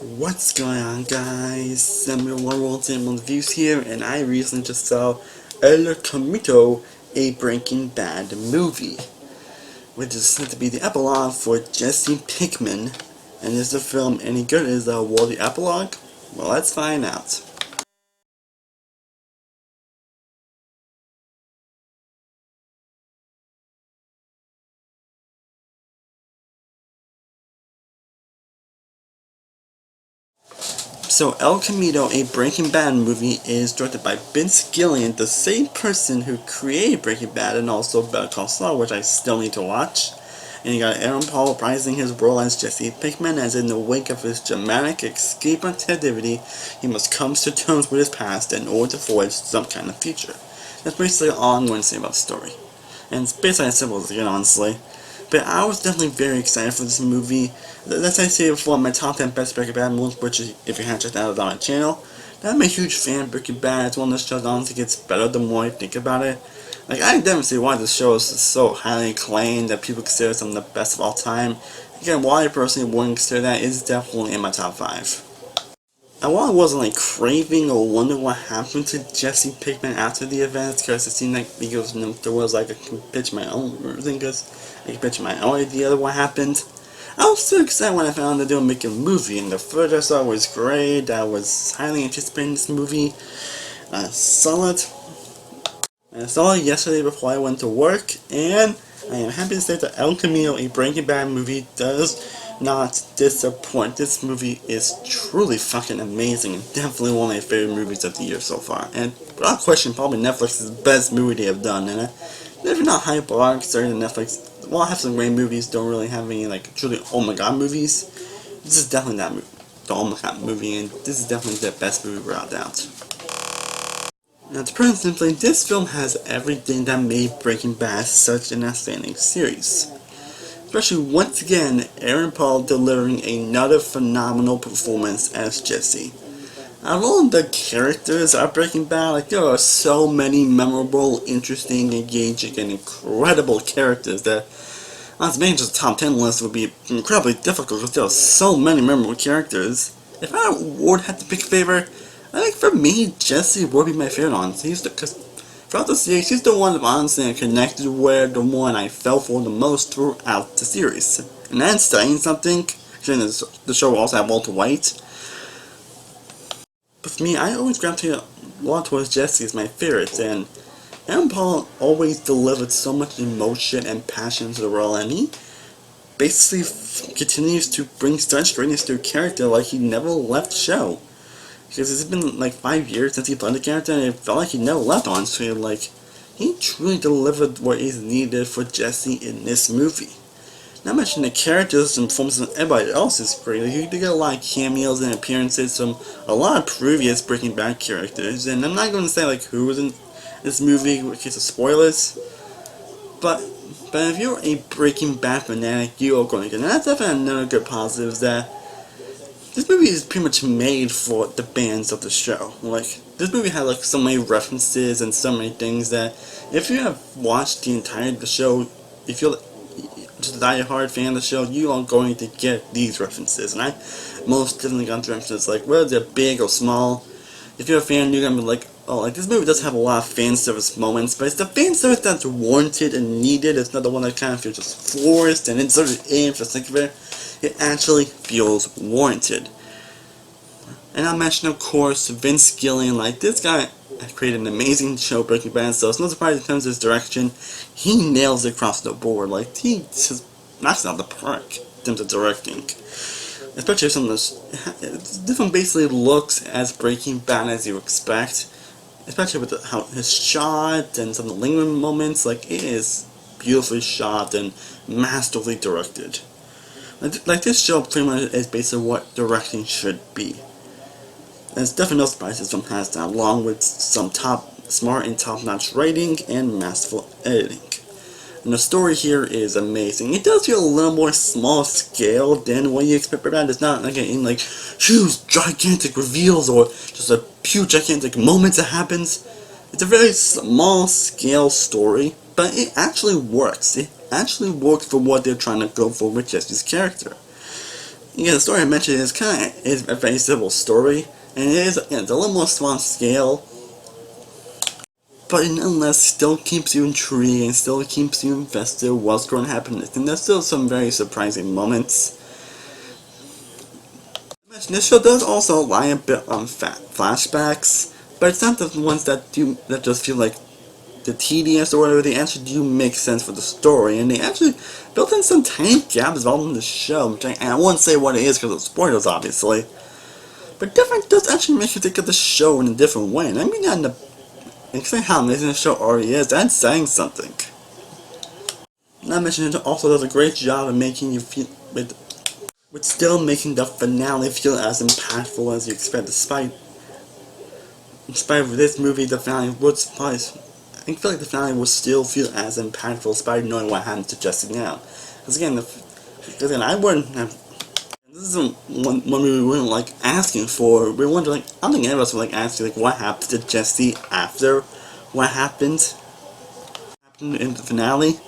What's going on, guys? Samuel World and Views here, and I recently just saw Camino, a Breaking Bad movie, which is said to be the epilogue for Jesse Pinkman. And is the film any good? Is the world the epilogue? Well, let's find out. So, El Camino, a Breaking Bad movie, is directed by Vince Gilligan, the same person who created Breaking Bad and also Better Call Saul, which I still need to watch. And you got Aaron Paul reprising his role as Jesse Pinkman, as in the wake of his dramatic escape from captivity, he must come to terms with his past in order to forge some kind of future. That's basically all I'm going to say about the story. And it's basically as simple as it, honestly. But I was definitely very excited for this movie. As I say before, my top 10 best Breaking Bad movies, which if you haven't checked out on my channel, I'm a huge fan of Breaking Bad. It's one of those shows that honestly gets better the more I think about it. Like, I definitely see why this show is so highly acclaimed that people consider some of the best of all time. Again, why I personally wouldn't consider that is definitely in my top 5. I wasn't like craving or wondering what happened to Jesse Pinkman after the events, because it seemed like there was like I can pitch my own thing, because I can pitch my own idea of what happened. I was so excited when I found out they were making a movie, and the footage I saw was great. I was highly anticipating this movie. I saw it. I saw it yesterday before I went to work, and I am happy to say that El Camino, a Breaking Bad movie, does not disappoint. This movie is truly fucking amazing, and definitely one of my favorite movies of the year so far. And without question, probably Netflix's best movie they have done. And if you're not hype or considering Netflix, while I have some great movies, don't really have any like truly oh my god movies. This is definitely that movie, the oh my god movie, and this is definitely the best movie without doubt. Now, to put it simply, this film has everything that made Breaking Bad such an outstanding series. Especially once again, Aaron Paul delivering another phenomenal performance as Jesse. Out of all the characters of Breaking Bad, like there are so many memorable, interesting, engaging, and incredible characters that honestly making just a top 10 list would be incredibly difficult because there are so many memorable characters. If I would have to pick a favorite, I think for me, Jesse would be my favorite, honestly. Because throughout the series, he's the one that honestly I connected with, the one I fell for the most throughout the series. And that's saying something, considering the show also had Walter White. But for me, I always gravitate a lot towards Jesse as my favorite, and Aaron Paul always delivered so much emotion and passion to the role, and he basically continues to bring such greatness to a character like he never left the show. Because it's been like 5 years since he played the character, and it felt like he never left, honestly. Like, he truly delivered what is needed for Jesse in this movie. Not mention the characters and performances of everybody else is great. Like, you get a lot of cameos and appearances from a lot of previous Breaking Bad characters, and I'm not going to say like who was in this movie in case of spoilers, but if you're a Breaking Bad fanatic, you are going to get it. And that's definitely another good positive, is that this movie is pretty much made for the fans of the show. Like, this movie had like so many references and so many things that if you have watched the entire show, if you're just a die-hard fan of the show, you are going to get these references. And I most definitely got the references, like whether they're big or small. If you're a fan, you're gonna be like, oh, like this movie does have a lot of fan service moments, but it's the fan service that's warranted and needed. It's not the one that kind of feels just forced and inserted in for the sake of it. It actually feels warranted. And I mentioned, of course, Vince Gilligan. Like, this guy has created an amazing show, Breaking Bad, so it's no surprise in terms of his direction. He nails it across the board. Like, he just knocks it out the park in terms of directing. Especially some of this different basically looks as Breaking Bad as you expect. Especially with how his shot and some of the lingering moments. Like, it is beautifully shot and masterfully directed. Like, this show pretty much is basically what directing should be. There's definitely no surprises from hands down, along with some smart and top-notch writing and masterful editing. And the story here is amazing. It does feel a little more small scale than what you expect from that. It's not like in like huge gigantic reveals or just a huge gigantic moment that happens. It's a very small scale story, but it actually works. It actually works for what they're trying to go for with Jesse's character. Yeah, the story I mentioned is a very simple story, and it's a little more small scale, but it nonetheless still keeps you intrigued and still keeps you invested in what's going to happen next. And there's still some very surprising moments. This show does also rely a bit on flashbacks, but it's not the ones that just feel like the tedious or whatever. They actually do make sense for the story, and they actually built in some tiny gaps all in the show, which I won't say what it is because of spoilers, obviously. But definitely does actually make you think of the show in a different way. And I mean that in the explain how amazing the show already is, that's saying something. Not mentioning it also does a great job of making you feel with still making the finale feel as impactful as you expect. Despite this movie, the finale would surprise. I feel like the finale would still feel as impactful despite knowing what happened to Jesse now. Because again, I wouldn't have. This isn't one movie we weren't like asking for. We were wondering, I don't think any of us were like asking like what happened to Jesse after what happened in the finale.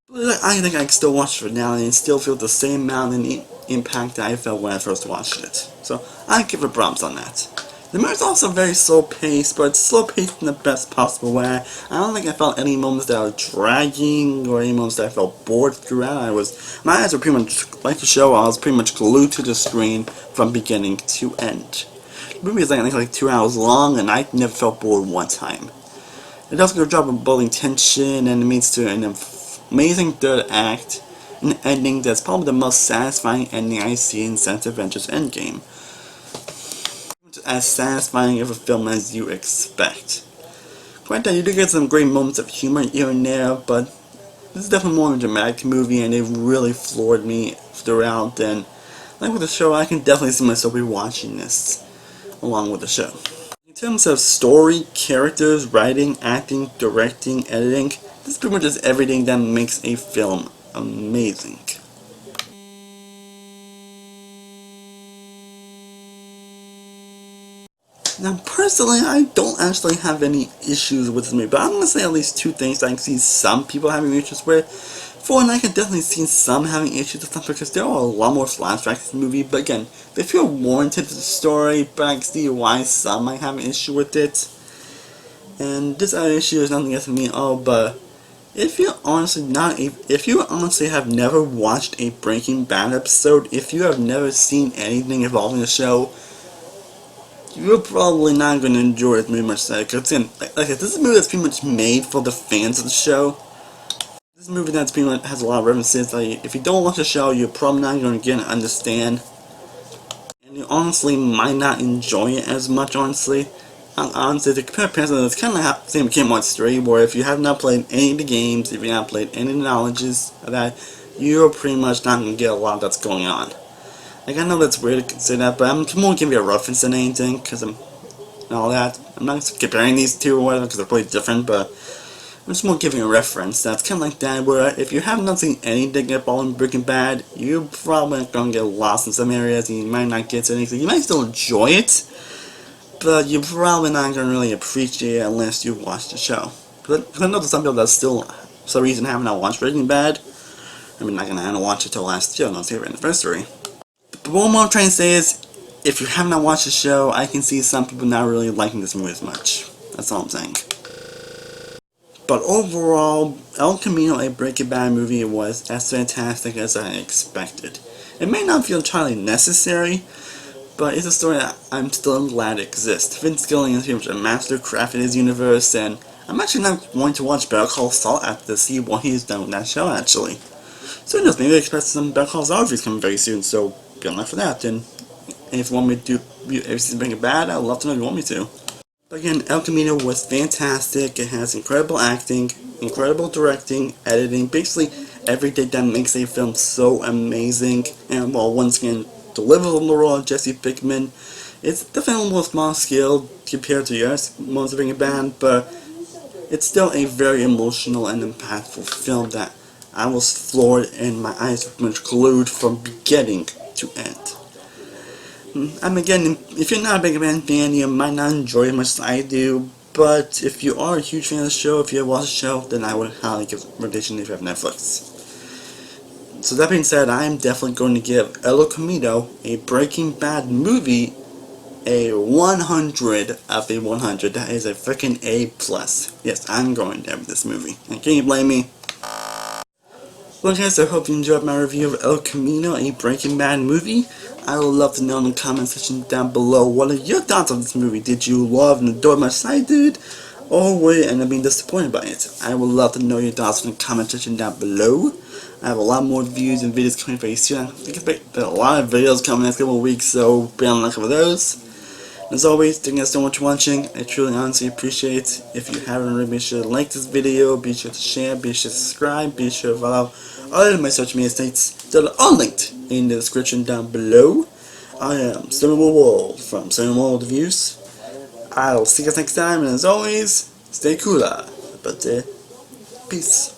But I think I can still watch the finale and still feel the same amount of impact that I felt when I first watched it. So I give it props on that. The movie's also very slow paced, but it's slow paced in the best possible way. I don't think I felt any moments that were dragging or any moments that I felt bored throughout. My eyes were pretty much like the show. I was pretty much glued to the screen from beginning to end. The movie is like 2 hours long, and I never felt bored one time. It does a good job of building tension, and it leads to an amazing third act, an ending that's probably the most satisfying ending I see in Sense Adventures Endgame. As satisfying of a film as you expect. Granted, you do get some great moments of humor here and there, but this is definitely more of a dramatic movie, and it really floored me throughout. And like with the show, I can definitely see myself rewatching this along with the show. In terms of story, characters, writing, acting, directing, editing, this pretty much is everything that makes a film amazing. Now, personally, I don't actually have any issues with this movie, but I'm going to say at least two things that I can see some people having issues with. For one, I can definitely see some having issues with stuff because there are a lot more flashbacks in the movie, but again, they feel warranted to the story, but I can see why some might have an issue with it. And this other issue is nothing against me, but if you honestly have never watched a Breaking Bad episode, if you have never seen anything involving the show, you're probably not going to enjoy it very much. Because again, this is a movie that's pretty much made for the fans of the show. This is a movie that's pretty much has a lot of references. Like, if you don't watch the show, you're probably not going to get and understand. And you honestly might not enjoy it as much, honestly. Honestly, to compare Panzer, it's kind of like the same Game Watch 3, where if you have not played any of the games, if you have not played any of the knowledges of that, you're pretty much not going to get a lot that's going on. Like, I know that's weird to consider that, but I'm more giving you a reference than anything, because I'm and all that. I'm not comparing these two or whatever, because they're probably different, but I'm just more giving a reference. That's kind of like that, where if you have not seen anything about Breaking Bad, you're probably going to get lost in some areas, and you might not get to anything. You might still enjoy it, but you're probably not going to really appreciate it unless you watch the show. Because I know there's some people that still, for some reason, have not watched Breaking Bad. I mean, not going to watch it till last year, on its anniversary. But what I'm trying to say is, if you have not watched the show, I can see some people not really liking this movie as much. That's all I'm saying. But overall, El Camino, a Breaking Bad movie, was as fantastic as I expected. It may not feel entirely necessary, but it's a story that I'm still glad exists. Vince Gilligan is pretty much a master craft in his universe, and I'm actually not going to watch Better Call Saul after to see what he's done with that show, actually. So who knows, maybe I expect some Better Call Saul reviews coming very soon, so be on that for that. And if you want me to do every season Breaking Bad, I'd love to know if you want me to. But again, El Camino was fantastic. It has incredible acting, incredible directing, editing, basically everything that makes a film so amazing. And while once again, delivers on the role of Jesse Pinkman, it's definitely more small scale compared to yours, most of Breaking Bad, but it's still a very emotional and impactful film that I was floored and my eyes were pretty much glued from beginning to end. Again, if you're not a Breaking Bad fan, you might not enjoy it as much as I do, but if you are a huge fan of the show, if you have watched the show, then I would highly give it a recommendation if you have Netflix. So that being said, I am definitely going to give El Camino, a Breaking Bad movie, a 100 out of a 100. That is a freaking A+. Yes, I'm going there with this movie. And can you blame me? Well guys, I hope you enjoyed my review of El Camino, a Breaking Bad movie. I would love to know in the comment section down below, what are your thoughts on this movie? Did you love and adore much as I did? Or were you end up being disappointed by it? I would love to know your thoughts in the comment section down below. I have a lot more views and videos coming very soon. I think expect a lot of videos coming next couple of weeks, so be on the lookout for those. As always, thank you guys so much for watching. I truly honestly appreciate it. If you haven't already, be sure to like this video, be sure to share, be sure to subscribe, be sure to follow all of my social media sites that are all linked in the description down below. I am Cinnamon World from Cinnamon World Reviews. I'll see you guys next time, and as always, stay cooler. But peace.